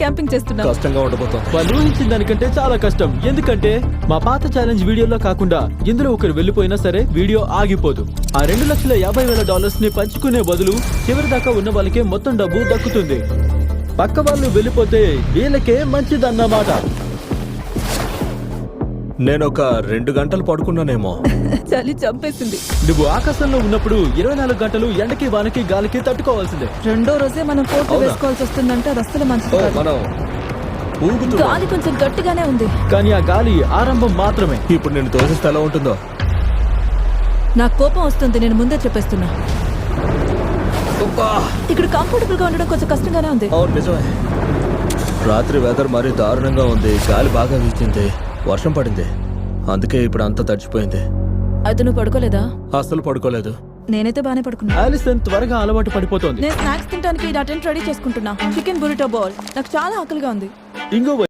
Camping చేస్తున్నావు? కష్టంగా ఉండబోతోంది. వాళ్ళు ఊహించిన దానికంటే చాలా కష్టం. ఎందుకంటే మా పాత ఛాలెంజ్ వీడియోలో కాకుండా ఇందులో ఒకరు వెళ్ళిపోయినా సరే వీడియో ఆగిపోదు. ఆ $2,50,000 ని పంచుకునే బదులు చివరి దాకా ఉన్న వాళ్ళకే మొత్తం డబ్బు దక్కుతుంది. పక్క వాళ్ళు వెళ్ళిపోతే వీళ్ళకే మంచిదన్నమాట. నేను ఒక 2 గంటలు పడుకున్నానేమో. చలి చంపేసింది. నువ్వు ఆకాశంలో ఉన్నప్పుడు 24 గంటలు ఎండకి వానకి గాలికి తట్టుకోవాల్సిందే. రెండో రోజే మనం కోట్ అవునా? వేసుకోవాల్సి వస్తుందంటే అది అస్సలు మంచిది కాదు. మనం ఊగుతున్నాం. గాలి కొంచెం గట్టిగానే ఉంది. కానీ ఆ గాలి ఆరంభం మాత్రమే. ఇప్పుడు నేను తోసిస్తే ఎలా ఉంటుందో. నాకు కోపం వస్తుంది, నేను ముందే చెప్పేస్తున్నా. ఇక్కడ కంఫర్టబుల్ గా ఉండడం కొంచెం కష్టంగానే ఉంది. అవును నిజమే. రాత్రి వెదర్ మరీ దారుణంగా ఉంది. గాలి బాగా వీచింది, వర్షం పడింది. అందుకే ఇప్పుడు అంతా తడిచిపోయింది. అయితే నువ్వు పడుకోలేదా? అస్సలు పడుకోలేదు. నేనైతే బానే పడుకున్నా. ఆలిసన్ త్వరగా అలవాటు పడిపోతోంది. నేను స్నాక్స్ తినడానికి నా టెంట్ రెడీ చేసుకుంటున్నా. Chicken burrito bowl. నాకు చాలా ఆకలిగా ఉంది. ఇంకో